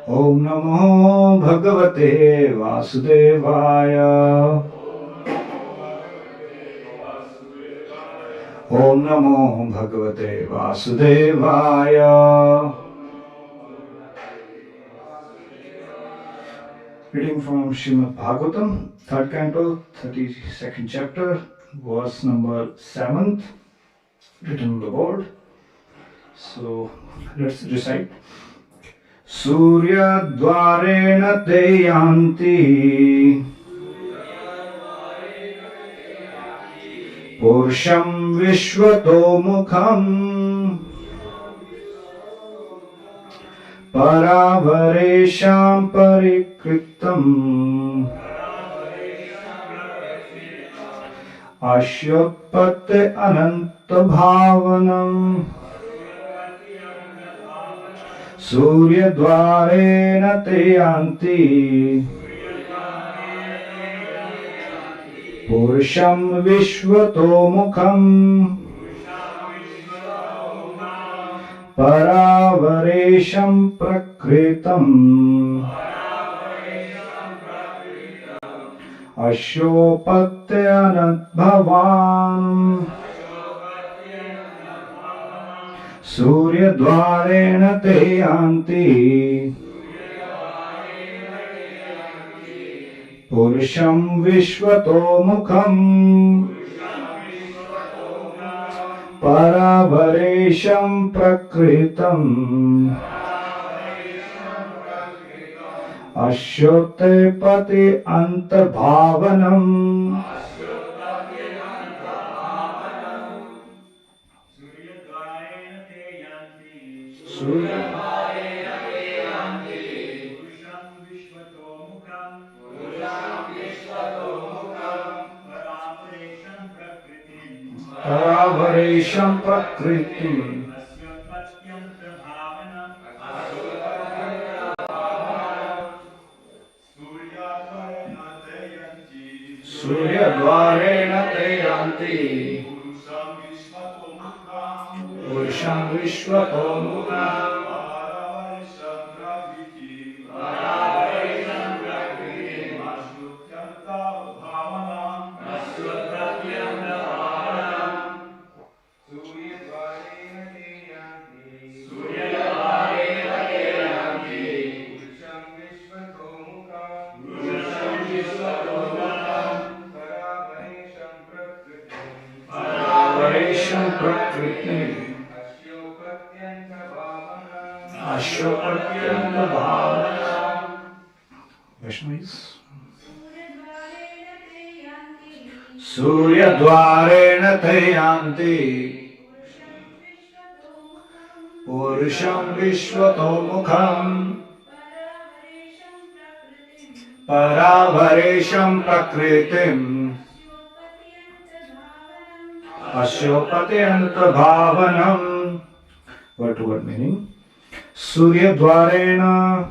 Om Namo Bhagavate Vasudevaya. Om Namo Bhagavate Vasudevaya. Reading from Srimad Bhagavatam, 3rd canto, 32nd chapter, verse number 7th, written on the board. So let's recite. Surya Dwarena te yanti Purusham Vishwato Mukham Paravaresham Parikritam Ashyotpate Ananta Bhavanam Surya Dwarena te yanti Purusham Vishwato Mukham Paravaresham Prakritam Ashopatyanat Bhavan Surya Dwarena te yanti Purusham Vishwato Mukham Paravaresham Prakritam Ashyote Pati Antabhavanam Surya Paravaresham Prakritim Surya Dwarena te yanti Purusham Vishwato Mukham Prakritim Ashopatyanta Bhavana. Vaishnavis. Surya Dwarena te yanti Purusham Vishwato Mukham Paravaresham Prakritim Ashopatyanta Bhavanam. Word to word meaning. Surya Dwarena,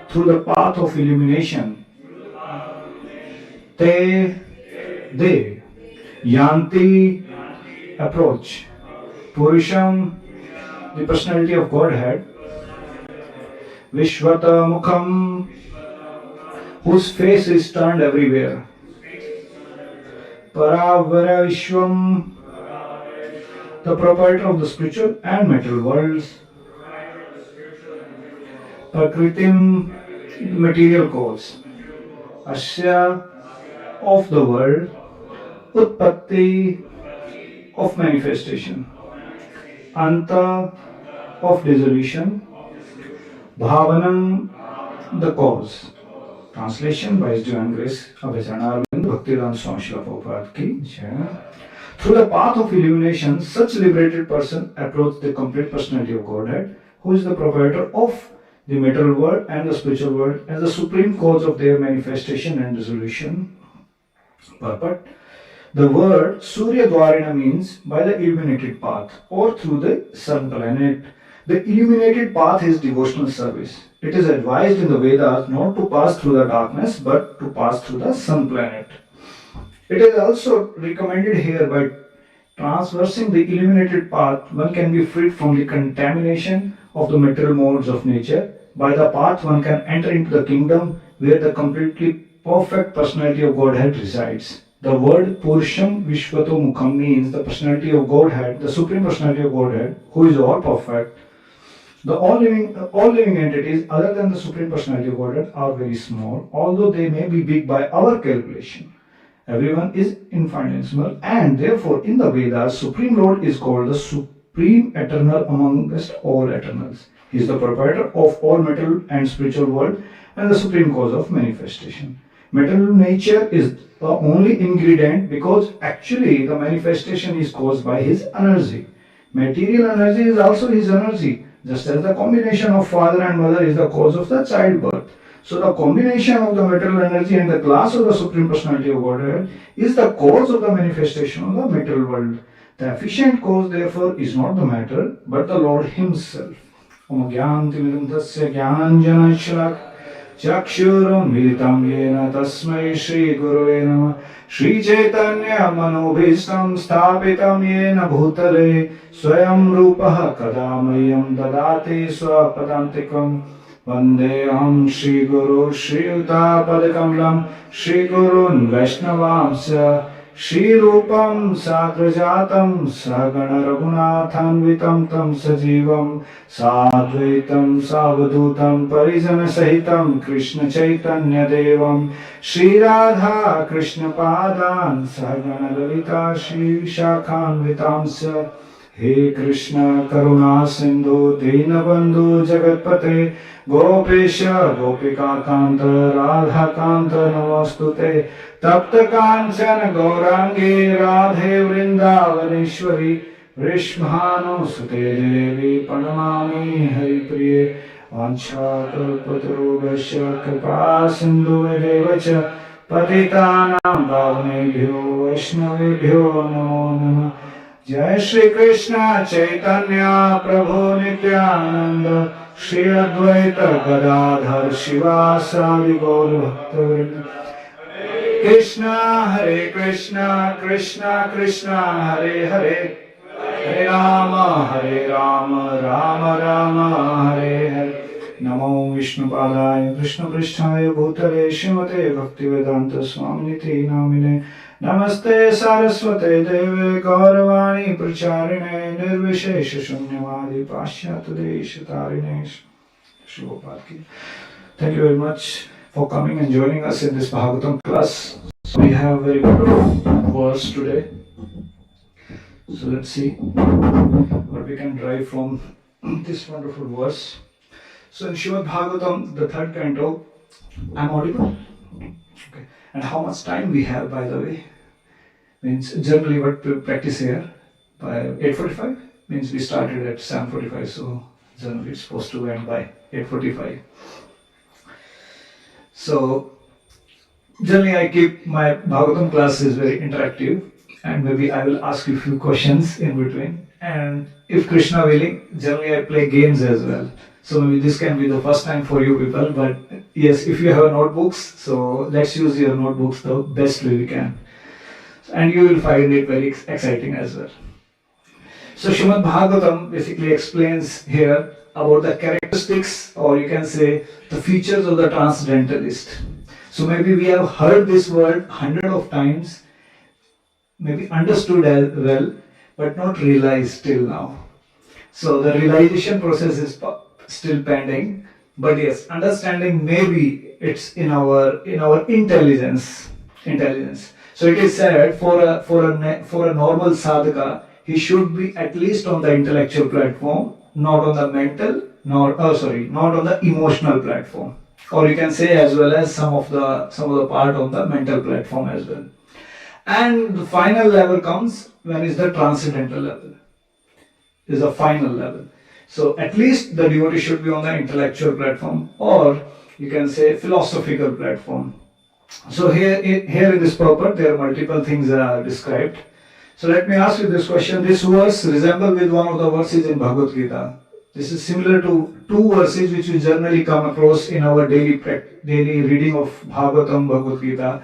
through the path of illumination. Te, they. Yanti, approach. Purusham, the personality of Godhead. Vishwata Mukham, whose face is turned everywhere. Paravara Vishwam, the proprietor of the spiritual and material worlds. Prakritim, material cause. Asya, of the world. Utpatti, of manifestation. Anta, of dissolution. Bhavanam, the cause. Translation by His Divine Grace Abhijana Arvind Bhaktivedanta Swami Srila Prabhupada ki Jai. Through the path of illumination, such liberated person approach the complete personality of Godhead, who is the proprietor of the material world and the spiritual world as the supreme cause of their manifestation and dissolution. Purport. The word Surya Dwarina means by the illuminated path or through the sun planet. The illuminated path is devotional service. It is advised in the Vedas not to pass through the darkness but to pass through the sun planet. It is also recommended here by Traversing the illuminated path, one can be freed from the contamination of the material modes of nature. By the path, one can enter into the kingdom where the completely perfect personality of Godhead resides. The word Purusham Vishvato Mukham means the personality of Godhead, the supreme personality of Godhead, who is all perfect. The all living entities other than the supreme personality of Godhead are very small, although they may be big by our calculation. Everyone is infinitesimal, and therefore in the Vedas, Supreme Lord is called the Supreme Eternal amongst all eternals. He is the proprietor of all material and spiritual world and the supreme cause of manifestation. Material nature is the only ingredient because actually the manifestation is caused by his energy. Material energy is also his energy, just as the combination of father and mother is the cause of the childbirth. So the combination of the material energy and the class of the Supreme Personality of Godhead is the cause of the manifestation of the material world. The efficient cause therefore is not the matter, but the Lord Himself. Om Gyantimidantasya Gyanjanashlak Chakshuram Yena Tasmai Shri Gurave Namah Shri Chaitanya Manobhistam Sthapitam Yena Bhutale Swayam Rupaha Kadamayam Dadati Swapadantikam Vandeham Shri Guru Shri Utapadakamalam Shri Gurun Vaishnavamsya Shri Rupam Sagrajatam Sagana Raghunathanvitam Tam Sajivam Sadvaitam Savadutam Parijana Sahitam Krishna Chaitanya Devam Shri Radha Krishna Padan Sagana Lalita Shri Shakhanvitamsya He Krishna Karuna Sindhu Dinabandhu Jagatpate Gopesha Gopika Kanta Radha Kanta Namastute Tapta Kanchana Gaurangi Radhe Vrindavaneshwari Vrishmhano Sute Devi Pranamami Hari Priye Vancha Kalpatarubhasya Kripa Sindhu Edevacha Patitanam Bhavnebhyo Vaishnavebhyo Namo Namah Jai Shri Krishna Chaitanya Prabhu Nityananda Shri Advaita Gadadhar Shivasadi Gaur Bhakta Krishna Hare Krishna Krishna Krishna Hare Hare Hare Rama Rama Rama Hare Hare Namo Vishnu Padaya Krishna Pristhaya Bhutale Shrimate Bhaktivedanta Swaminiti Namine Namaste Saraswate Deve Gauravani Pracharine Nirvishesha Shunyavadi Pashyatadeshatarine Shubhopatki. Thank you very much for coming and joining us in this Bhagavatam class. So we have a very beautiful verse today. So let's see what we can derive from this wonderful verse. So in Srimad Bhagavatam, the third canto, I'm audible? Okay. And how much time we have, by the way? Means generally what we practice here by 8:45 means we started at 7:45, so generally it's supposed to end by 8:45. So generally I keep my Bhagavatam classes very interactive, and maybe I will ask you a few questions in between, and if Krishna willing, generally I play games as well. So maybe this can be the first time for you people, but yes, if you have notebooks, so let's use your notebooks the best way we can. And you will find it very exciting as well. So Srimad Bhagavatam basically explains here about the characteristics, or you can say the features of the transcendentalist. So maybe we have heard this word hundred of times, maybe understood as well, but not realized till now. So the realization process is still pending, but yes, understanding maybe it's in our intelligence. So it is said for a normal sadhaka, he should be at least on the intellectual platform, not on the mental, not on the emotional platform, or you can say as well as some of the part on the mental platform as well. And the final level comes when is the transcendental level. Is the final level. So at least the devotee should be on the intellectual platform, or you can say philosophical platform. So here in this purport there are multiple things are described. So let me ask you this question. This verse resembles with one of the verses in Bhagavad Gita. This is similar to two verses which we generally come across in our daily reading of Bhagavatam, Bhagavad Gita.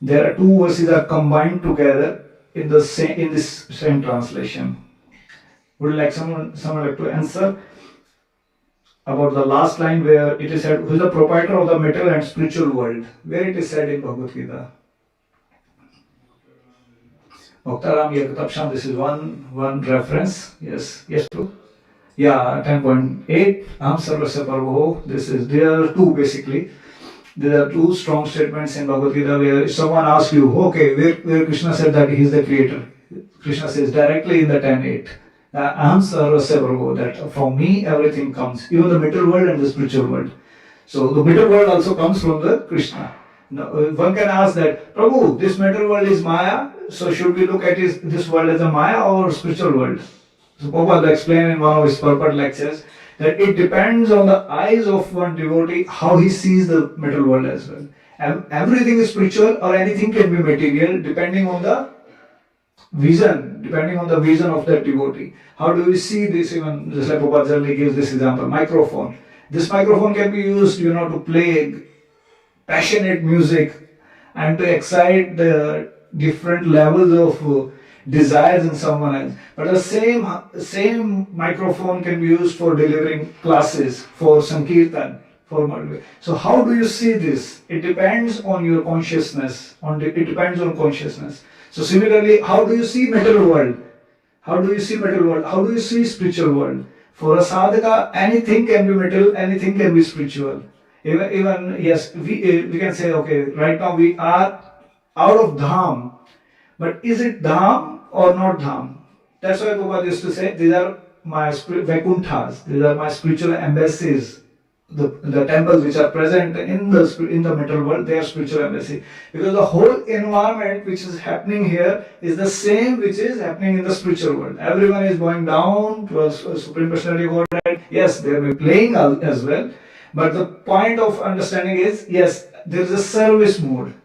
There are two verses are combined together in this same translation. Would you like someone like to answer about the last line where it is said, who is the proprietor of the material and spiritual world? Where it is said in Bhagavad Gita? Bhaktaram Yagutapsham, this is one reference. Yes, true. Yeah, 10.8. Aham Sarvasya Parvo. There are two basically. There are two strong statements in Bhagavad Gita where if someone asks you, okay, where Krishna said that he is the creator, Krishna says directly in the 10.8, Aham Sarvasya Prabhu, that from me everything comes, even the material world and the spiritual world. So the material world also comes from the Krishna. Now, one can ask that, Prabhu, this material world is Maya, so should we look at this world as a Maya or spiritual world? So Prabhupada explained in one of his purport lectures that it depends on the eyes of one devotee how he sees the material world as well. Everything is spiritual or anything can be material depending on the vision of that devotee. How do we see this? Even just like Prabhupada generally gives this example, microphone. This microphone can be used, to play passionate music and to excite the different levels of desires in someone else. But the same microphone can be used for delivering classes, for Sankirtan, for Madhya. So how do you see this? It depends on your consciousness. It depends on consciousness. So similarly, how do you see material world? How do you see material world? How do you see spiritual world? For a sadhaka, anything can be material, anything can be spiritual. Even yes, we can say, okay, right now we are out of dham, but is it dham or not dham? That's why Prabhupada used to say, these are my Vaikunthas, these are my spiritual embassies. The temples which are present in the material world, they are spiritual embassy. Because the whole environment which is happening here is the same which is happening in the spiritual world. Everyone is going down to a Supreme Personality Godhead. Yes, they will be playing as well. But the point of understanding is, yes, there is a service mode.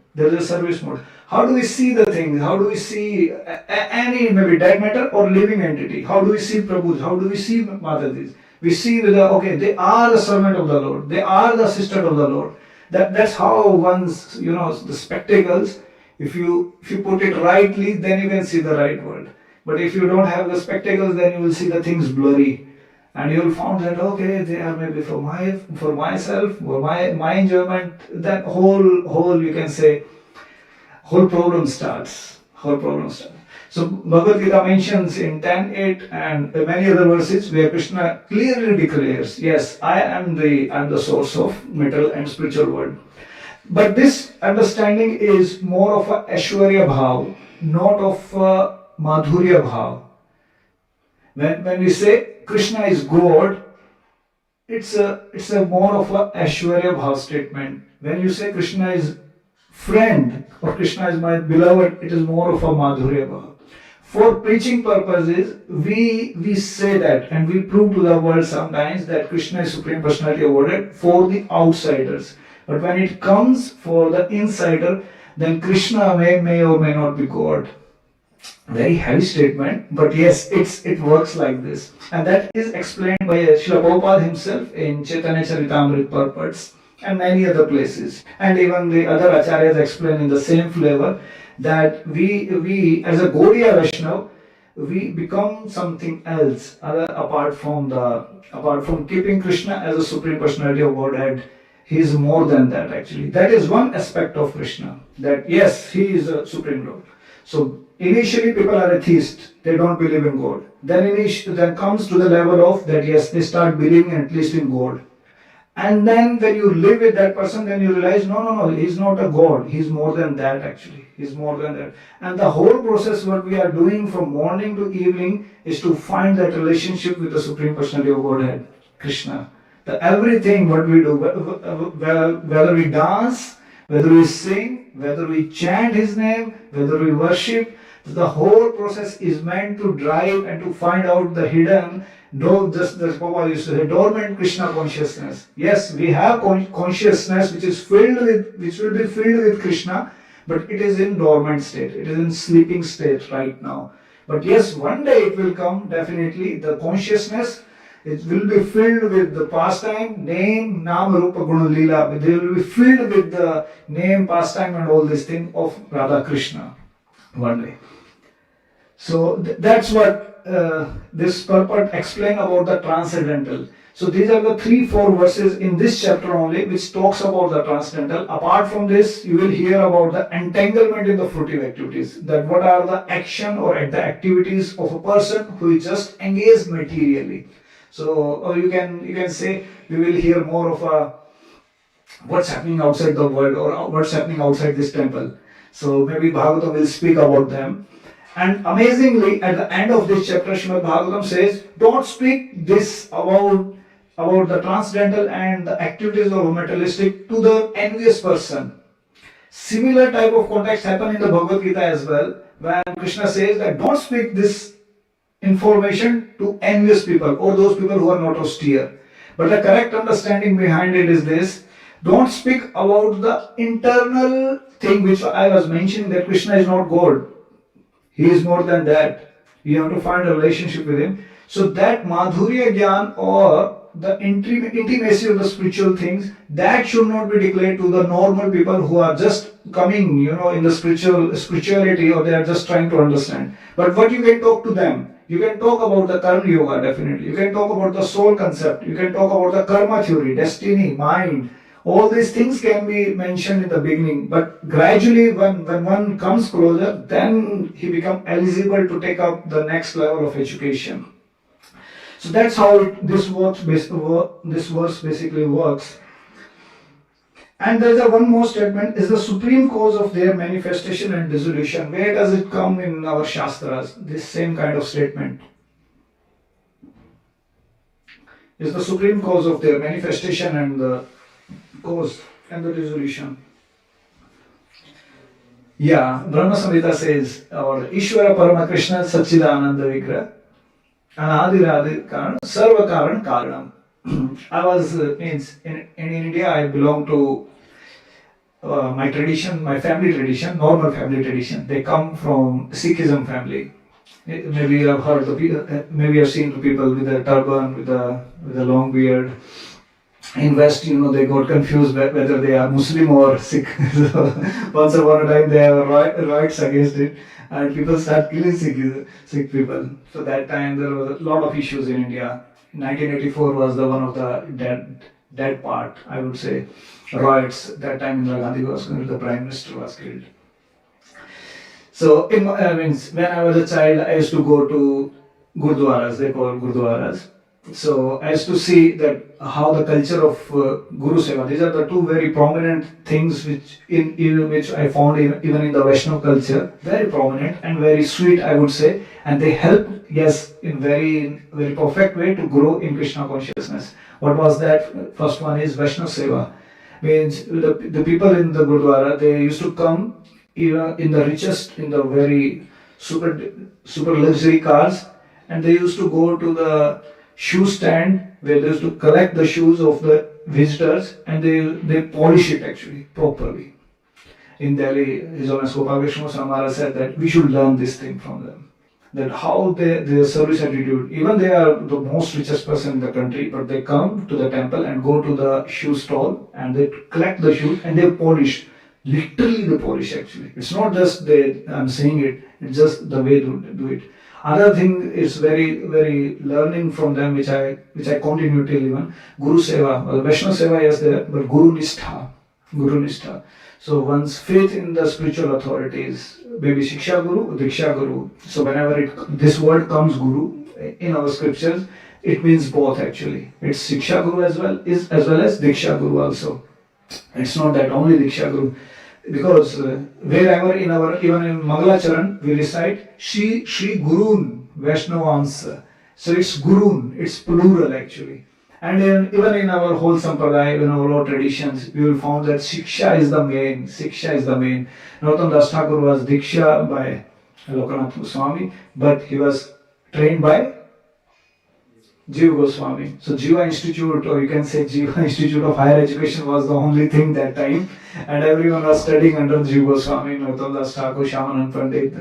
How do we see the things? How do we see any maybe dead matter or living entity? How do we see Prabhus? How do we see Matajis? We see that they are the servant of the Lord. They are the assistant of the Lord. That's how one's, the spectacles, if you put it rightly, then you can see the right world. But if you don't have the spectacles, then you will see the things blurry. And you will find that, okay, they are maybe for myself, for my enjoyment. That whole you can say, whole problem starts. So Bhagavad Gita mentions in 10.8 and many other verses where Krishna clearly declares, yes, I am the source of material and spiritual world. But this understanding is more of a Aishwarya Bhav, not of a Madhurya Bhav. When we say Krishna is God, it's a more of a Aishwarya Bhav statement. When you say Krishna is friend or Krishna is my beloved, it is more of a Madhurya Bhav. For preaching purposes, we say that and we prove to the world sometimes that Krishna is Supreme Personality of Godhead for the outsiders. But when it comes for the insider, then Krishna may or may not be God. Very heavy statement, but yes, it works like this. And that is explained by Srila Prabhupada himself in Chaitanya Charitamrita purports and many other places. And even the other acharyas explain in the same flavor that we as a Gaudiya Vaishnava, we become something else apart from keeping Krishna as a Supreme Personality of Godhead. He is more than that actually. That is one aspect of Krishna. That yes, he is a Supreme Lord. So initially people are atheists, they don't believe in God. Then comes to the level of that yes, they start believing at least in God. And then when you live with that person, then you realize, no, he's not a God. He's more than that actually. He's more than that. And the whole process what we are doing from morning to evening is to find that relationship with the Supreme Personality of Godhead, Krishna. Everything what we do, whether we dance, whether we sing, whether we chant His name, whether we worship, the whole process is meant to drive and to find out the hidden, just as Prabhupada used to say, dormant Krishna consciousness. Yes, we have consciousness which will be filled with Krishna, but it is in dormant state. It is in sleeping state right now. But yes, one day it will come, definitely, the consciousness, it will be filled with the pastime, name, Nama, Rupa, Guna, Leela. They will be filled with the name, pastime and all these things of Radha Krishna one day. So that's what this purport explain about the transcendental. So these are the 3-4 verses in this chapter only which talks about the transcendental. Apart from this, you will hear about the entanglement in the fruitive activities. That what are the action or the activities of a person who is just engaged materially. So or you can say we will hear more of a what's happening outside the world or what's happening outside this temple. So maybe Bhagavatam will speak about them. And amazingly, at the end of this chapter, Srimad Bhagavatam says, don't speak this about the transcendental and the activities of a materialistic to the envious person. Similar type of context happen in the Bhagavad Gita as well, when Krishna says that don't speak this information to envious people or those people who are not austere. But the correct understanding behind it is this: don't speak about the internal thing which I was mentioning, that Krishna is not God. He is more than that. You have to find a relationship with him. So that Madhurya Gyan or the intimacy of the spiritual things, that should not be declared to the normal people who are just coming, in the spirituality, or they are just trying to understand. But what you can talk to them, you can talk about the Karma Yoga, definitely. You can talk about the soul concept. You can talk about the karma theory, destiny, mind. All these things can be mentioned in the beginning, but gradually when one comes closer, then he becomes eligible to take up the next level of education. So that's how this verse basically works. And there's one more statement, is the supreme cause of their manifestation and dissolution. Where does it come in our Shastras? This same kind of statement. Is the supreme cause of their manifestation and the cause and the dissolution. Yeah, Brahma Samhita says, our Ishvara Parama Krishna Satchidananda Vigraha Anadiradi Karan Sarva Karan Karanam. I was in India. I belong to my tradition, my family tradition, normal family tradition. They come from Sikhism family. Maybe you have heard the people, maybe you have seen the people with a turban, with a long beard. In West, they got confused whether they are Muslim or Sikh. So once upon a time, they have riots against it, and people start killing Sikh people. So that time there was a lot of issues in India. 1984 was the one of the dead part, I would say, riots. That time Indira Gandhi was the Prime Minister was killed. So when I was a child, I used to go to gurdwaras. They call Gurdwaras. So I used to see that how the culture of Guru Seva. These are the two very prominent things which I found even in the Vaishnava culture, very prominent and very sweet, I would say, and they help, yes, in very very perfect way to grow in Krishna consciousness. What was that? First one is Vaishnava Seva. Means the people in the Gurdwara, they used to come even in the richest, in the very super luxury cars, and they used to go to the shoe stand where they used to collect the shoes of the visitors, and they polish it actually properly. In Delhi, His Holiness Gopal Krishna Samara said that we should learn this thing from them. That how their service attitude, even they are the most richest person in the country, but they come to the temple and go to the shoe stall and they collect the shoes and they polish. Literally they polish actually. It's not just I'm saying it, it's just the way to do it. Other thing is very, very learning from them, which I continue till even Guru Seva. Well, Vaishnava Seva is there, but Guru Nishtha. So one's faith in the spiritual authorities, maybe Shiksha Guru, Diksha Guru. So whenever this word comes Guru in our scriptures, it means both actually. It's Shiksha Guru as well as Diksha Guru also. It's not that only Diksha Guru. Because wherever even in Mangalacharan, we recite Shri Gurun Vaishnavans. So it's Gurun, it's plural actually. And even in our whole sampradaya, in our old traditions, we will find that Shiksha is the main. Narottam Das Thakur was Diksha by Lokanath Goswami, but he was trained by Jiva Goswami. So Jiva Institute, or you can say Jiva Institute of Higher Education, was the only thing that time, and everyone was studying under Jiva Goswami, Narottam Das Thakur, Shyamanand Pandit,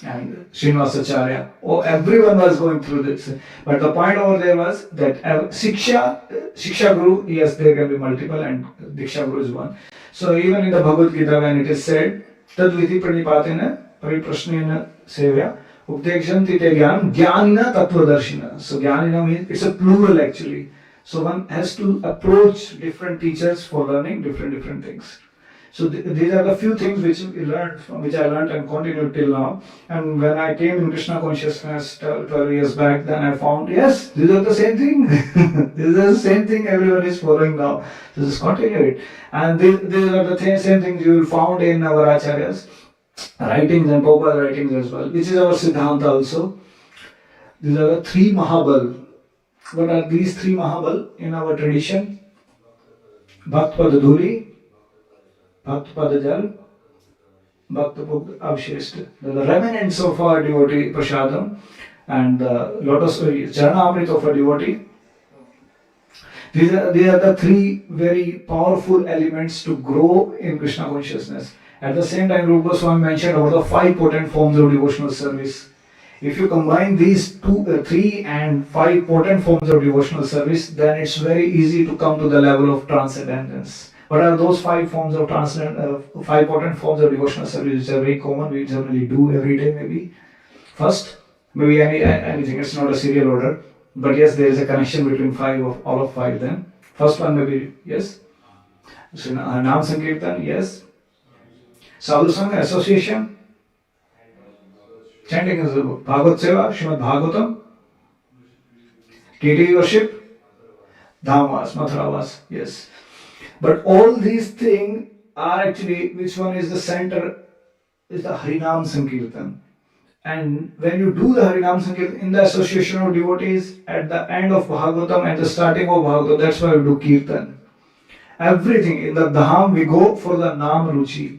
and Srinivasacharya. Oh, everyone was going through this. But the point over there was that Shiksha Guru, yes, there can be multiple, and Diksha Guru is one. So even in the Bhagavad Gita, when it is said, Tad Vidhi Pranipatena Pariprashnena Sevya, Updekshanti te jnanam, jnanina tattvadarshina. So jnanina means it's a plural actually. So one has to approach different teachers for learning different things. So these are the few things which we learned, which I learned and continue till now. And when I came in Krishna consciousness 12 years back, then I found yes, these are the same thing. These are the same thing everyone is following now. So just continue it. And these are the same things you will find in our acharyas writings and Prabhupada writings as well, which is our Siddhanta also. These are the three Mahabal. What are these three Mahabal in our tradition? Bhakta Dhuri, Bhakta Padajal, Bhakta Avsheshta. The remnants of our devotee Prasadam and the lotus Charanamrit of a devotee. These are the three very powerful elements to grow in Krishna consciousness. At the same time, Rupa Goswami mentioned about the five potent forms of devotional service. If you combine these three and five potent forms of devotional service, then it's very easy to come to the level of transcendence. What are those five forms of five potent forms of devotional service which are very common, we generally do every day maybe? First, maybe anything, it's not a serial order, but yes, there is a connection between all of five then. First one maybe, yes? So, Naam Sankirtan, yes. Sadhu Sangha Association, chanting is Bhagavad Seva, Srimad Bhagavatam, TT worship, Dhamvas, Mathuravas, yes. But all these things are actually, which one is the center, is the Harinam Sankirtan. And when you do the Harinam Sankirtan in the association of devotees, at the end of Bhagavatam and the starting of Bhagavatam, that's why we do Kirtan. Everything in the Dham, we go for the Nam Ruchi.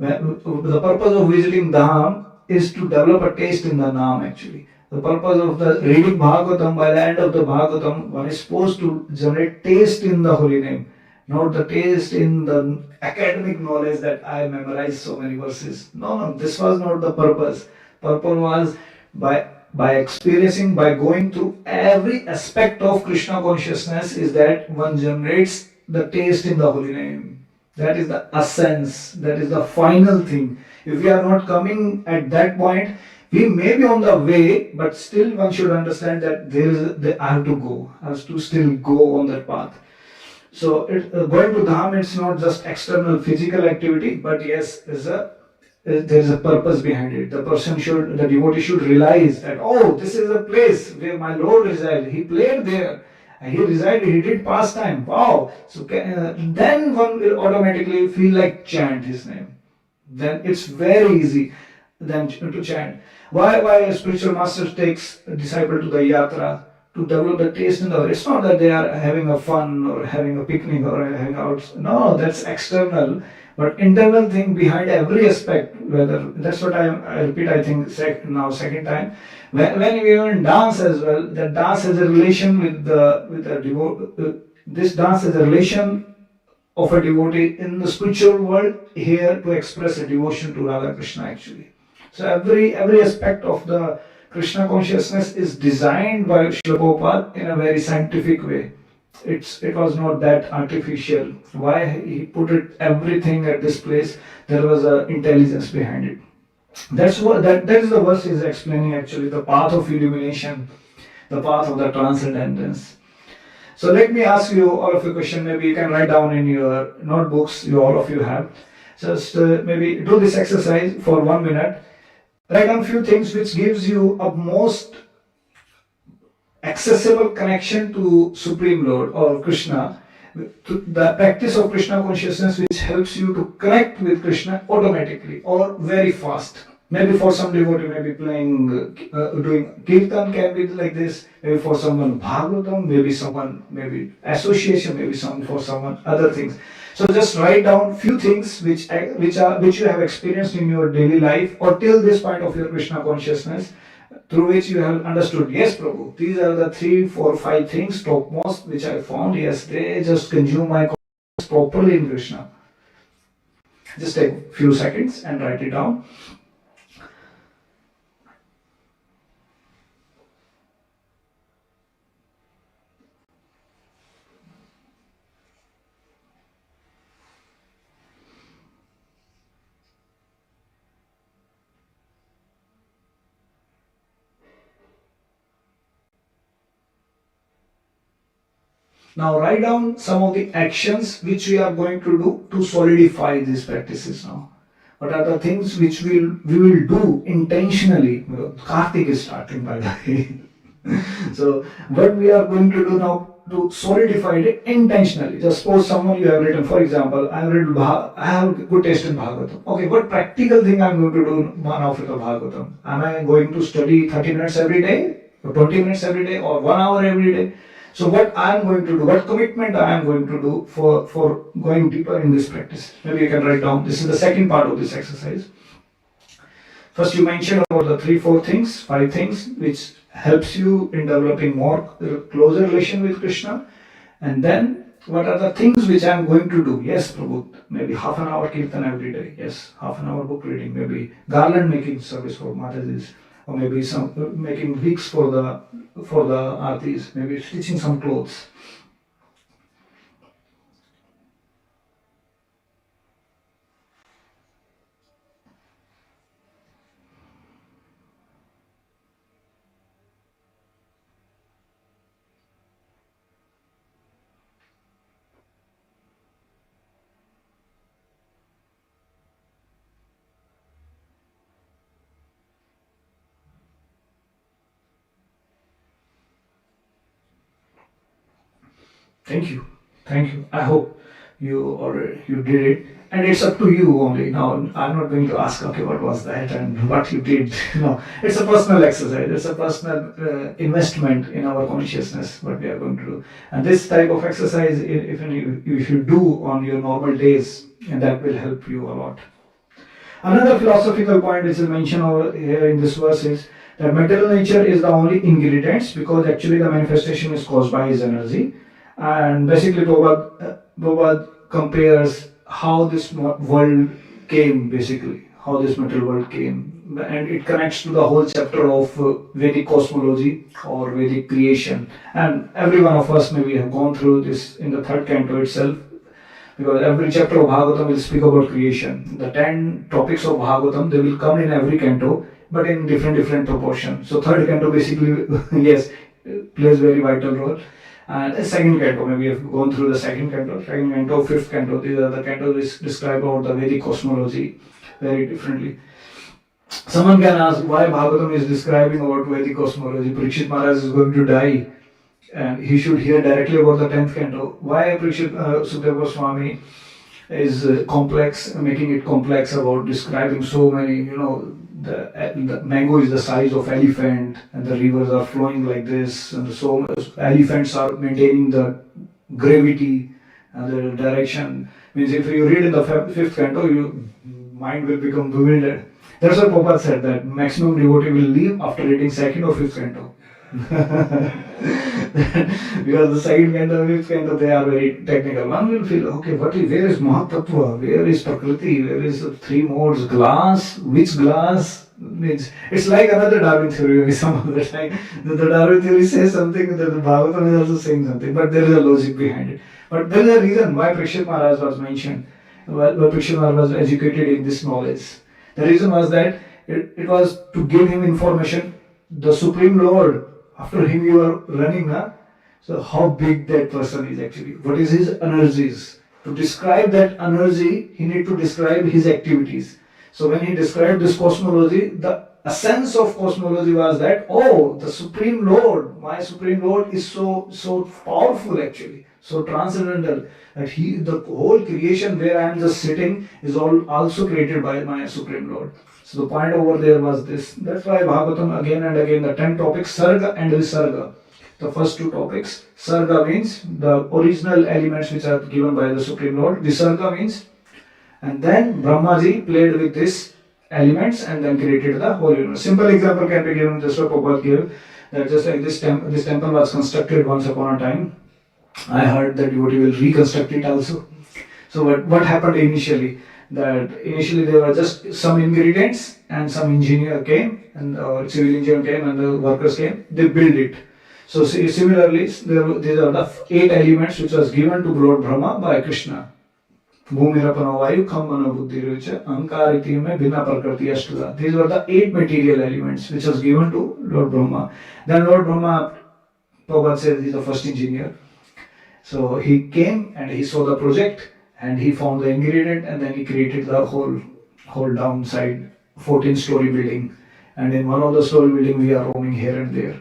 The purpose of visiting Dham is to develop a taste in the Nam actually. The purpose of the reading Bhagavatam, by the end of the Bhagavatam, one is supposed to generate taste in the holy name, not the taste in the academic knowledge that I memorized so many verses. No, this was not the purpose. Purpose was by experiencing, by going through every aspect of Krishna consciousness, is that one generates the taste in the holy name. That is the essence, that is the final thing. If we are not coming at that point, we may be on the way, but still one should understand that I have to go, I have to still go on that path. So going to Dham, it's not just external physical activity, but yes, there is a purpose behind it. The devotee should realize that, oh, this is a place where my Lord resided. He played there. He resided, he did pastime. Wow. So then one will automatically feel like chant his name. Then it's very easy then to chant. Why a spiritual master takes a disciple to the yatra to develop the taste in the. It's not that they are having a fun or having a picnic or having out. No, that's external. But internal thing behind every aspect, whether that's what I repeat, I think now second time. When we even dance as well, the dance has a relation this dance has a relation of a devotee in the spiritual world here to express a devotion to Radha Krishna actually. So every aspect of the Krishna consciousness is designed by Srila Prabhupada in a very scientific way. It was not that artificial. Why he put it everything at this place? There was an intelligence behind it. That is the verse is explaining actually the path of illumination, the path of the transcendence. So let me ask you all of you a question. Maybe you can write down in your notebooks. All of you have. Just maybe do this exercise for 1 minute. Write down few things which gives you a most accessible connection to Supreme Lord or Krishna, to the practice of Krishna consciousness which helps you to connect with Krishna automatically or very fast. Maybe for some devotee, maybe doing kirtan can be like this. Maybe for someone Bhagavatam, maybe association, maybe for someone other things. So just write down few things which you have experienced in your daily life or till this point of your Krishna consciousness, through which you have understood, yes, Prabhu, these are the 3, 4, 5 things topmost which I found. Yes, they just consume my consciousness properly in Krishna. Just take a few seconds and write it down. Now write down some of the actions which we are going to do to solidify these practices now. What are the things which we will do intentionally? Karthik is starting, by the way. So what we are going to do now to solidify it intentionally. Just suppose someone you have written, for example, I have good taste in Bhagavatam. Okay, what practical thing I am going to do now for the Bhagavatam? Am I going to study 30 minutes every day, or 20 minutes every day, or 1 hour every day? So what I am going to do, what commitment I am going to do for going deeper in this practice? Maybe you can write down. This is the second part of this exercise. First, you mentioned about the 3, 4 things, 5 things, which helps you in developing more closer relation with Krishna. And then, what are the things which I am going to do? Yes, Prabhu, maybe half an hour kirtan every day. Yes, half an hour book reading. Maybe garland making service for Mataji's, or maybe some making wicks for the artis. Maybe stitching some clothes. Thank you. Thank you. I hope you did it. And it's up to you only. Now I'm not going to ask, okay, what was that and what you did. No, it's a personal exercise. It's a personal investment in our consciousness, what we are going to do. And this type of exercise, if you do on your normal days, and that will help you a lot. Another philosophical point which is mentioned over here in this verse is that material nature is the only ingredients, because actually the manifestation is caused by his energy. And basically Prabhupada compares how this world came, basically, how this material world came. And it connects to the whole chapter of Vedic cosmology or Vedic creation. And every one of us maybe have gone through this in the third canto itself, because every chapter of Bhagavatam will speak about creation. The 10 topics of Bhagavatam, they will come in every canto, but in different proportion. So third canto basically, yes, plays very vital role. And the second canto, maybe we have gone through the second canto, fifth canto. These are the cantos which describe about the Vedic cosmology very differently. Someone can ask why Bhagavatam is describing about Vedic cosmology. Parikshit Maharaj is going to die, and he should hear directly about the 10th canto. Why Parikshit Sukadeva Goswami is complex, making it complex about describing so many, the mango is the size of elephant, and the rivers are flowing like this, and so elephants are maintaining the gravity and the direction. Means if you read in the fifth canto, your mind will become bewildered. That's why Prabhupada said that maximum devotee will leave after reading second or fifth canto. Because the second canto and fifth canto, they are very technical. One will feel, okay, where is Mahatattva? Where is Prakriti? Where is the 3 modes? Glass? Which glass? Means it's like another Darwin theory some of the time. The Darwin theory says something, the Bhagavatam is also saying something, but there is a logic behind it. But there is a reason why Parikshit Maharaj was mentioned, why Parikshit Maharaj was educated in this knowledge. The reason was that it was to give him information. The Supreme Lord, after him you are running, so how big that person is actually, what is his energies. To describe that energy, he need to describe his activities. So when he described this cosmology, the essence of cosmology was that, oh, the Supreme Lord, my Supreme Lord is so powerful actually, so transcendental, that the whole creation where I am just sitting is also created by my Supreme Lord. So the point over there was this. That's why Bhagavatam again and again, the 10 topics, Sarga and Visarga. The first 2 topics, Sarga means the original elements which are given by the Supreme Lord. Visarga means, and then Brahmaji played with these elements and then created the whole universe. Simple example can be given, just what Prabhupada gave, that just like this temple was constructed once upon a time. I heard that devotee will reconstruct it also. So what happened initially? That initially there were just some ingredients and some engineer came and civil engineer came and the workers came, they built it. So similarly, these are the 8 elements which was given to Lord Brahma by Krishna. Bhumirapano vayu khammana buddhirucha ankariti me bina prakriti ashtuda. These were the 8 material elements which was given to Lord Brahma. Then Lord Brahma, Prabhupada said, he is the first engineer. So he came and he saw the project and he found the ingredient and then he created the whole downside 14-story building. And in one of the story building we are roaming here and there.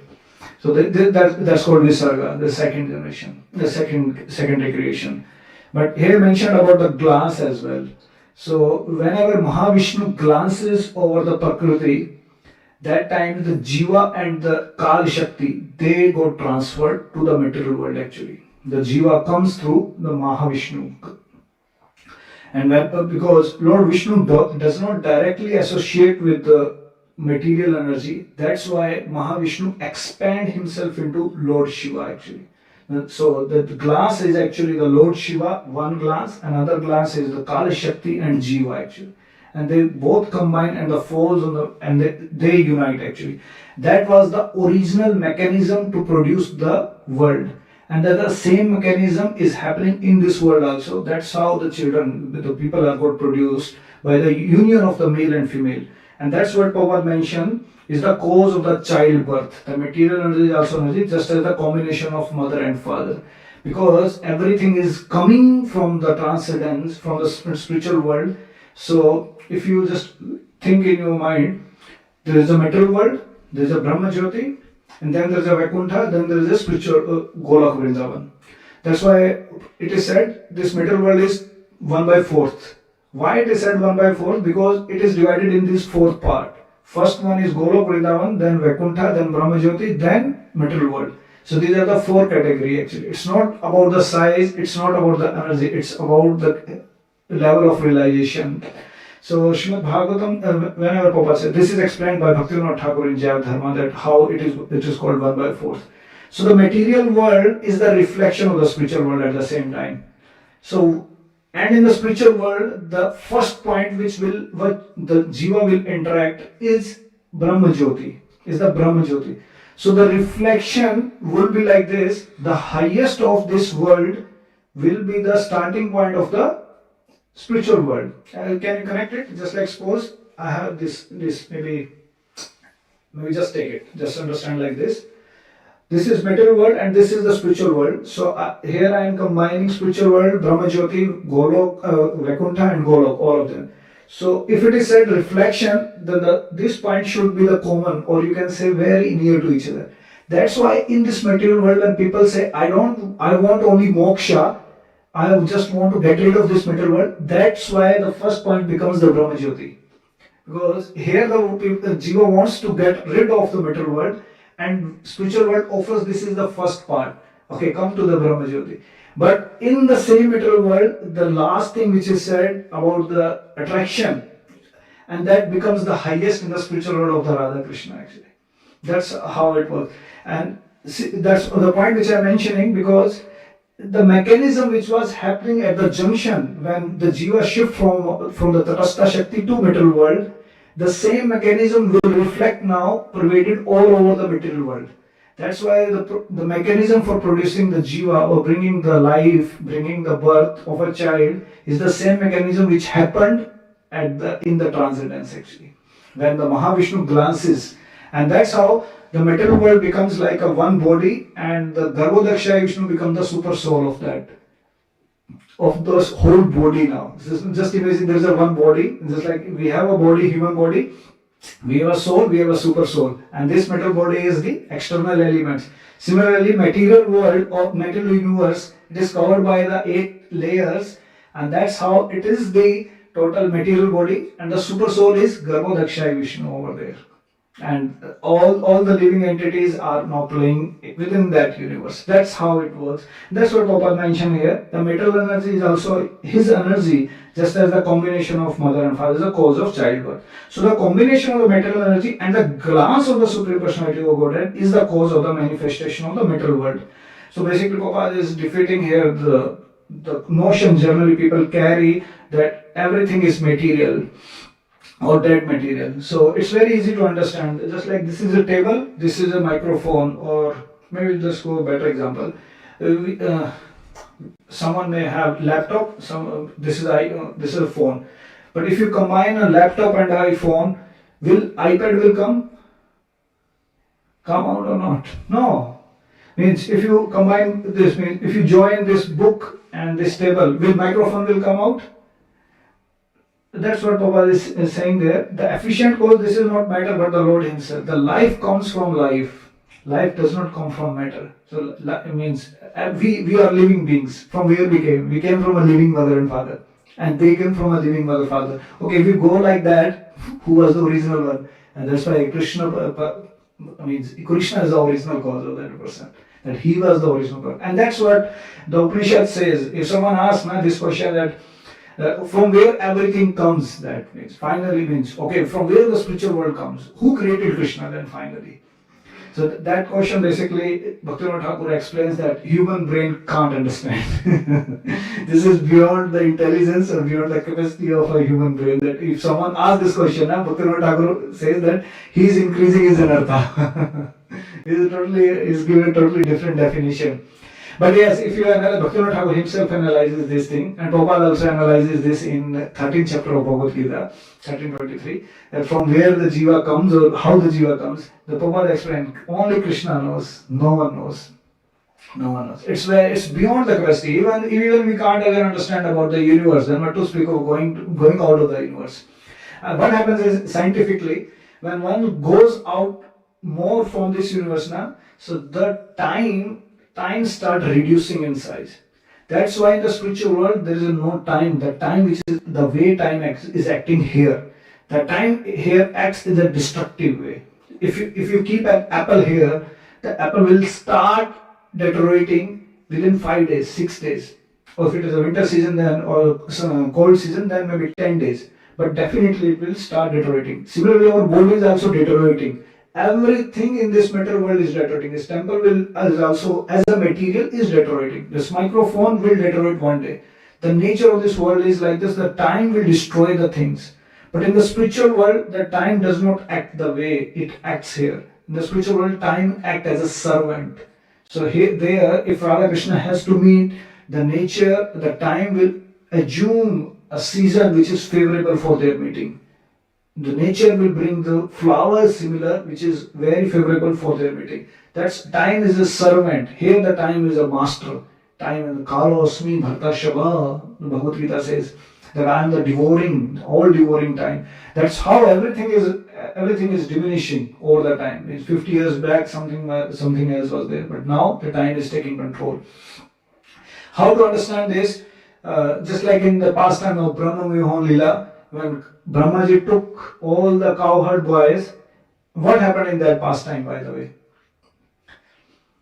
So that's called Visarga, the second generation, the secondary creation. But here mentioned about the glance as well. So whenever Mahavishnu glances over the Prakriti, that time the Jiva and the Kal Shakti, they got transferred to the material world actually. The Jiva comes through the Mahavishnu. And because Lord Vishnu does not directly associate with the material energy, that's why Mahavishnu expand himself into Lord Shiva actually. So the glass is actually the Lord Shiva, one glass, another glass is the Kala Shakti and Jiva actually. And they both combine and the force on the and they unite actually. That was the original mechanism to produce the world. And that the same mechanism is happening in this world also. That's how the children, the people are got produced by the union of the male and female. And that's what Prabhupada mentioned is the cause of the childbirth. The material energy is also energy, just as the combination of mother and father. Because everything is coming from the transcendence, from the spiritual world. So if you just think in your mind, there is a material world, there is a Brahma Jyoti, and then there is a Vaikuntha, then there is a spiritual Golak Vrindavan. That's why it is said this material world is 1/4. Why it is said 1/4? Because it is divided in this fourth part. First one is Golok Vrindavan, then Vaikuntha, then Brahma Jyoti, then material world. So these are the four categories actually. It's not about the size, it's not about the energy, it's about the level of realization. So Srimad Bhagavatam, whenever Prabhupada said, this is explained by Bhaktivinoda Thakur in Jaya Dharma that how it is called 1/4. So the material world is the reflection of the spiritual world at the same time. So and in the spiritual world, the first point what the Jiva will interact is Brahma Jyoti, is the Brahma Jyoti. So the reflection will be like this, the highest of this world will be the starting point of the spiritual world. Can you connect it? Just like suppose I have this maybe just take it, just understand like this. This is material world and this is the spiritual world. So here I am combining spiritual world, Brahma Jyoti, Golok, Vaikuntha and Golok, all of them. So if it is said reflection, then this point should be the common, or you can say very near to each other. That's why in this material world when people say, I want only moksha, I just want to get rid of this material world, that's why the first point becomes the Brahma Jyoti. Because here the Jiva wants to get rid of the material world, and spiritual world offers this is the first part. Okay, come to the Brahma Jyoti. But in the same material world, the last thing which is said about the attraction, and that becomes the highest in the spiritual world of the Radha Krishna actually. That's how it works. And see, that's the point which I am mentioning, because the mechanism which was happening at the junction when the Jiva shift from the Tatastha Shakti to material world, the same mechanism will reflect now pervaded all over the material world. That's why the mechanism for producing the Jiva or bringing the life, bringing the birth of a child is the same mechanism which happened in the transcendence actually. When the Mahavishnu glances, and that's how the material world becomes like a one body and the Garbhodakshaya Vishnu becomes the super soul of that. Of those whole body now. Just imagine there is a one body, just like we have a body, human body, we have a soul, we have a super soul, and this material body is the external elements. Similarly, material world or material universe, it is covered by the 8 layers, and that's how it is the total material body, and the super soul is Garbhodakshaya Vishnu over there. And all the living entities are now playing within that universe. That's how it works. That's what Prabhupada mentioned here. The material energy is also his energy, just as the combination of mother and father is the cause of childbirth. So the combination of the material energy and the glance of the Supreme Personality of Godhead is the cause of the manifestation of the material world. So basically Prabhupada is defeating here the notion generally people carry that everything is material or dead material. So it's very easy to understand. Just like this is a table, this is a microphone, or maybe just go a better example. Someone may have laptop. This is a phone. But if you combine a laptop and iPhone, will iPad come out or not? No. Means if you combine this, means if you join this book and this table, will microphone will come out? That's what Prabhupada is saying there. The efficient cause, this is not matter but the Lord Himself. The life comes from life. Life does not come from matter. So it means we are living beings. From where we came? We came from a living mother and father. And they came from a living mother father. Okay, if we go like that, who was the original one? And that's why Krishna means Krishna is the original cause of that person. That he was the original cause. And that's what the Upanishad says. If someone asks this question that from where everything comes, that means finally means okay, from where the spiritual world comes, who created Krishna then finally? So that question basically Bhaktivinoda Thakur explains that human brain can't understand. This is beyond the intelligence or beyond the capacity of a human brain. That if someone asks this question, Bhaktivinoda Thakur says that he is increasing his anartha. He's given a totally different definition. But yes, if you analyze, Bhaktivinoda Thakur himself analyzes this thing, and Prabhupada also analyzes this in 13th chapter of Bhagavad Gita, 1323, that from where the jiva comes or how the jiva comes, the Prabhupada explained, only Krishna knows, no one knows. No one knows. It's beyond the capacity. Even we can't ever understand about the universe, then what to speak of going out of the universe. What happens is, scientifically, when one goes out more from this universe now, so the time start reducing in size. That's why in the spiritual world there is no time. The time which is the way time is acting here. The time here acts in a destructive way. If you keep an apple here, the apple will start deteriorating within 5 days, 6 days. Or if it is a winter season then or cold season, then maybe 10 days. But definitely it will start deteriorating. Similarly, our body is also deteriorating. Everything in this material world is deteriorating. This temple is also, as a material, is deteriorating. This microphone will deteriorate one day. The nature of this world is like this. The time will destroy the things. But in the spiritual world, the time does not act the way it acts here. In the spiritual world, time acts as a servant. So if Radha Krishna has to meet, the nature, the time will assume a season which is favorable for their meeting. The nature will bring the flowers similar, which is very favorable for their meeting. That's time is a servant. Here the time is a master. Time is Kalo Asmi Bharta Shabha. The Bhagavad Gita says that I am the devouring, all devouring time. That's how everything is diminishing over the time. It's 50 years back something else was there, but now the time is taking control. How to understand this? Just like in the pastime of Brahma Vimohan Lila, when Brahmaji took all the cowherd boys, what happened in that pastime, by the way?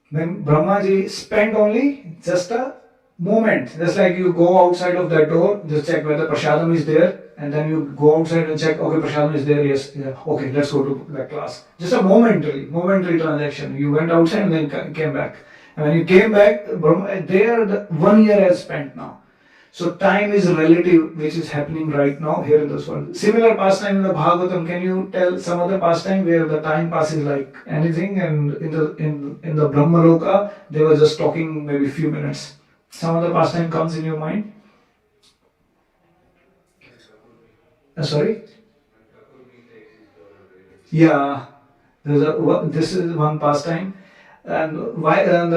When Brahmaji spent only just a moment, just like you go outside of that door, just check whether Prasadam is there, and then you go outside and check, okay, Prasadam is there, yes, yeah, okay, let's go to that class. Just a momentary transaction. You went outside and then came back. And when you came back, there the 1 year has spent now. So time is relative, which is happening right now here in this world. Similar pastime in the Bhagavatam. Can you tell some other pastime where the time passes like anything? And in the Brahmaloka, they were just talking maybe a few minutes. Some other pastime comes in your mind? Sorry? Yeah, this is one pastime. And why? And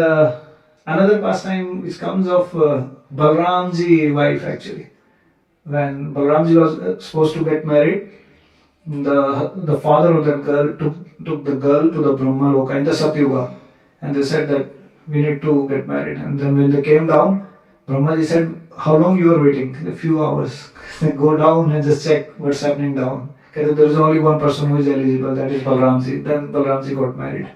another pastime which comes of Balramji's wife actually. When Balramji was supposed to get married, the father of that girl took the girl to the Brahma Loka in the Satyuga, and they said that we need to get married. And then when they came down, Brahmaji said, "How long you are waiting?" A few hours. Go down and just check what's happening down. Because there is only one person who is eligible, that is Balramji. Then Balramji got married.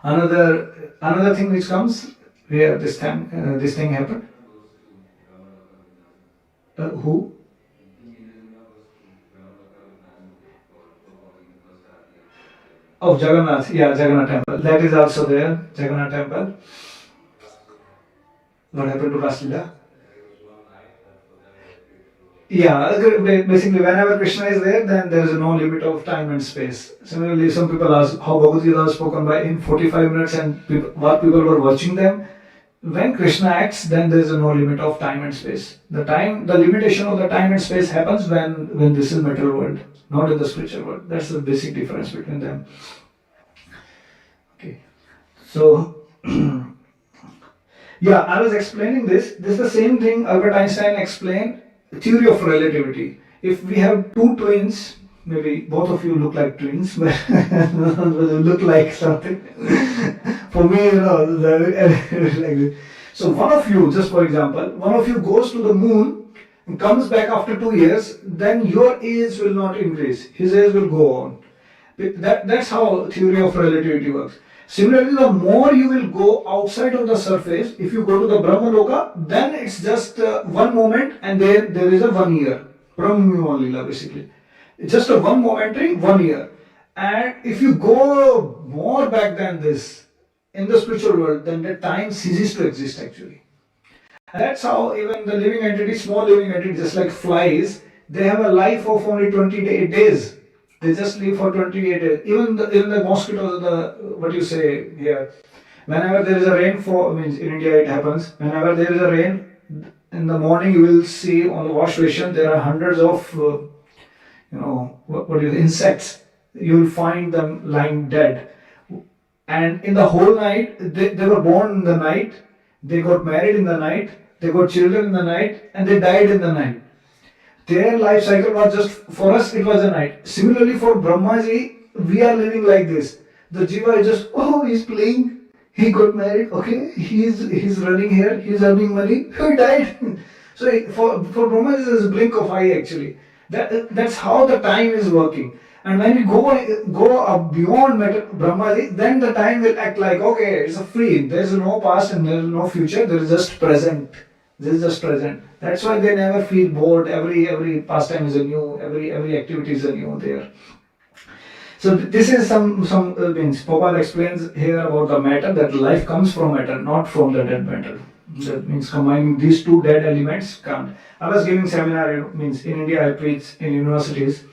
Another thing which comes where this thing happened. Who? Of Jagannath. Yeah, Jagannath temple. That is also there. Jagannath temple. What happened to Raslila? Yeah, basically whenever Krishna is there, then there is no limit of time and space. Similarly, some people ask how Bhagavad Gita was spoken by in 45 minutes and what people were watching them. When Krishna acts, then there is no limit of time and space. The limitation of the time and space happens when this is material world, not in the spiritual world. That's the basic difference between them. Okay, so Yeah, I was explaining this. This is the same thing Albert Einstein explained, theory of relativity. If we have two twins, maybe both of you look like twins, but look like something. For me, like this. So one of you, just for example, one of you goes to the moon and comes back after 2 years, then your age will not increase. His age will go on. That's how theory of relativity works. Similarly, the more you will go outside of the surface, if you go to the Brahmaloka, then it's just one moment and there is a 1 year. Brahma basically. It's just a one momentary 1 year. And if you go more back than this in the spiritual world, then the time ceases to exist actually. And that's how even the living entities, small living entities, just like flies, they have a life of only 28 days. They just live for 28 days. Even the mosquitoes, what you say here, whenever there is a rainfall, means in India it happens, whenever there is a rain, in the morning you will see on the wash basin there are hundreds of, insects. You will find them lying dead. And in the whole night, they were born in the night, they got married in the night, they got children in the night, and they died in the night. Their life cycle was just, for us it was a night. Similarly for Brahmaji, we are living like this. The Jiva is just, oh, he's playing, he got married, okay, he's running here, he's earning money, he died. So for Brahmaji, it's a blink of eye actually. That's how the time is working. And when you go up beyond Brahmaji, then the time will act like, okay, it's a free. There is no past and there is no future. There is just present. This is just present. That's why they never feel bored. Every pastime is a new. Every activity is a new there. So this is some means. Popal explains here about the matter, that life comes from matter, not from the dead matter. That means combining these two dead elements can't. I was giving seminar. Means in India I preach in universities.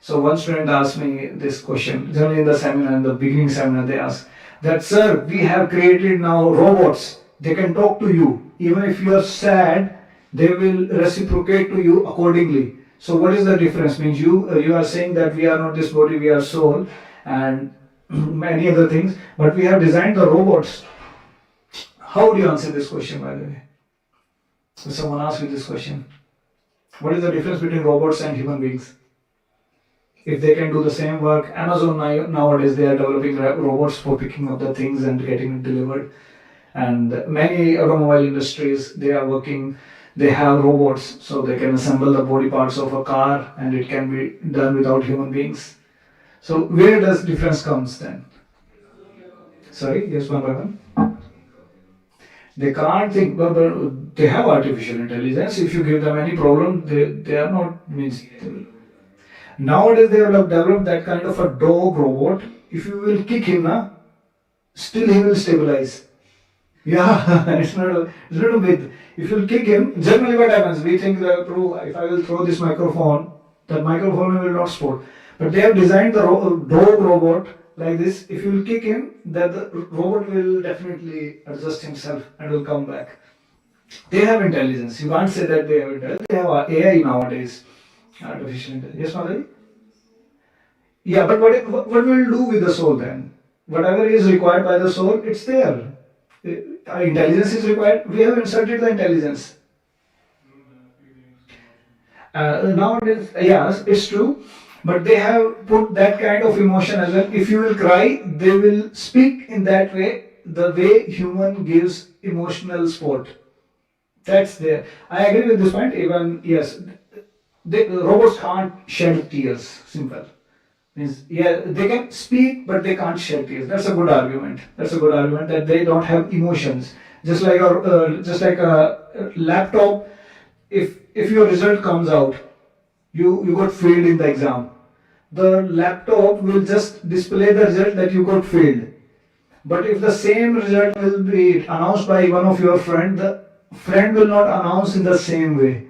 So one student asked me this question. Generally in the seminar, in the beginning seminar, they ask that, sir, we have created now robots. They can talk to you. Even if you are sad, they will reciprocate to you accordingly. So what is the difference? Means you are saying that we are not this body, we are soul, and many other things. But we have designed the robots. How would you answer this question, by the way? So someone asked you this question. What is the difference between robots and human beings? If they can do the same work, Amazon nowadays they are developing robots for picking up the things and getting it delivered. And many automobile industries, they have robots, so they can assemble the body parts of a car and it can be done without human beings. So where does difference comes then? Sorry, yes, one by one. They can't think, but they have artificial intelligence. If you give them any problem, they are not means. Nowadays they have developed that kind of a dog robot. If you will kick him, still he will stabilize. Yeah, it's not a myth. If you will kick him, generally what happens? We think that, if I will throw this microphone, that microphone will not sport. But they have designed the dog robot like this. If you will kick him, that the robot will definitely adjust himself and will come back. They have intelligence. You can't say that they have intelligence. They have AI nowadays. Artificial intelligence. Yes, Madhavi? Yeah, but what will we do with the soul then? Whatever is required by the soul, it's there. Intelligence is required. We have inserted the intelligence. Nowadays, yes, it's true. But they have put that kind of emotion as well. If you will cry, they will speak in that way, the way human gives emotional support. That's there. I agree with this point. Even, yes, robots can't shed tears. Simple. Means, yeah, they can speak, but they can't shed tears. That's a good argument. That's a good argument that they don't have emotions. Just like a laptop, if your result comes out, you got failed in the exam. The laptop will just display the result that you got failed. But if the same result will be announced by one of your friends, the friend will not announce in the same way.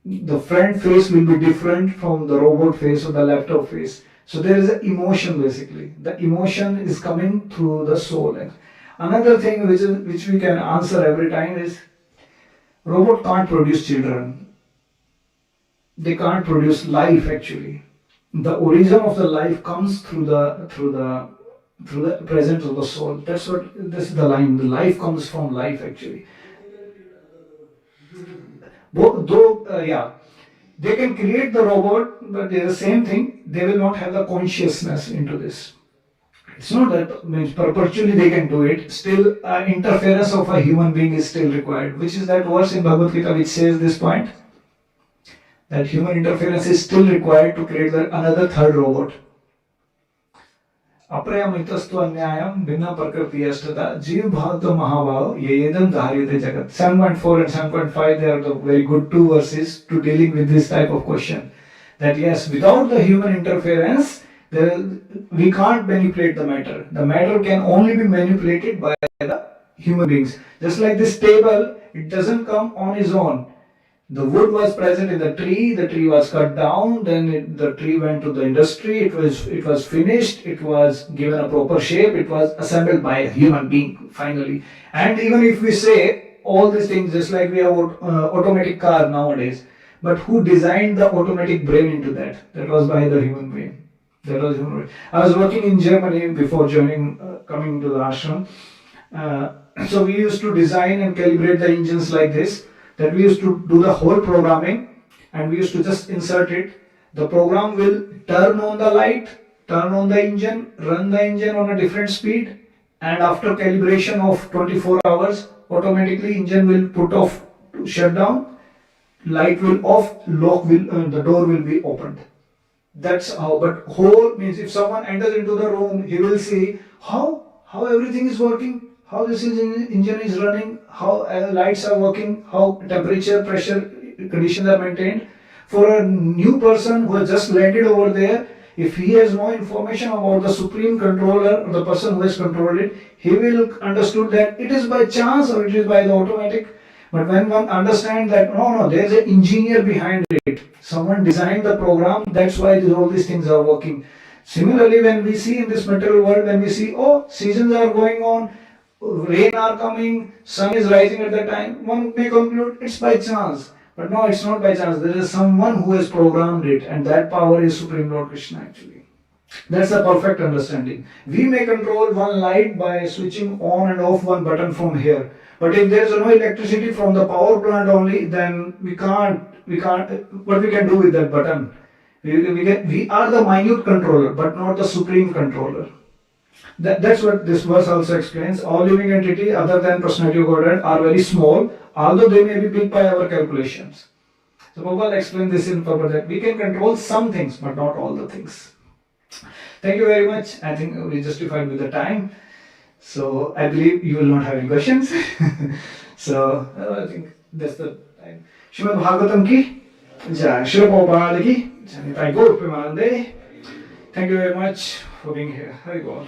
The friend face will be different from the robot face or the laptop face. So there is an emotion basically. The emotion is coming through the soul. Another thing which we can answer every time is, robot can't produce children. They can't produce life actually. The origin of the life comes through the through the presence of the soul. That's what this is the line. The life comes from life actually. Yeah, they can create the robot, but it's the same thing. They will not have the consciousness into this. It's not that means perpetually they can do it. Still, interference of a human being is still required. Which is that verse in Bhagavad Gita which says this point that human interference is still required to create another third robot. अप्रयमितस्तु अन्यायम भिन्न प्रकृति अष्टता जीव भाव महाभाव ये येदम धार्यते जगत 7.4 and 7.5 they are the very good two verses to dealing with this type of question that yes without the human interference we can't manipulate the matter can only be manipulated by the human beings just like this table it doesn't come on its own. The wood was present in the tree was cut down, then the tree went to the industry, it was finished, it was given a proper shape, it was assembled by a human being finally. And even if we say all these things just like we have automatic car nowadays, but who designed the automatic brain into that? That was by the human brain. That was human brain. I was working in Germany before coming to the ashram. So we used to design and calibrate the engines like this. That we used to do the whole programming and we used to just insert it. The program will turn on the light, turn on the engine, run the engine on a different speed and after calibration of 24 hours, automatically engine will put off, shut down, light will off, the door will be opened. That's how, but whole means if someone enters into the room, he will see how everything is working. How this engine is running, how lights are working, how temperature, pressure, conditions are maintained. For a new person who has just landed over there, if he has no information about the supreme controller, the person who has controlled it, he will understood that it is by chance or it is by the automatic. But when one understands that no, there is an engineer behind it. Someone designed the program, that's why all these things are working. Similarly, when we see in this material world, when we see, seasons are going on, rain are coming, sun is rising at that time, one may conclude it's by chance. But no, it's not by chance. There is someone who has programmed it and that power is Supreme Lord Krishna actually. That's a perfect understanding. We may control one light by switching on and off one button from here. But if there is no electricity from the power plant only, then we can't, what we can do with that button? We are the minute controller, but not the supreme controller. That's what this verse also explains. All living entities other than personality of Godhead are very small, although they may be big by our calculations. So Prabhupada explained this in Prabhupada that we can control some things, but not all the things. Thank you very much. I think we justified with the time. So I believe you will not have any questions. So I think that's the time. Srimad Bhagavatam ki jai. Srila Prabhupada ki jai. I go Rupanuga. Thank you very much for being here. Hari Bol.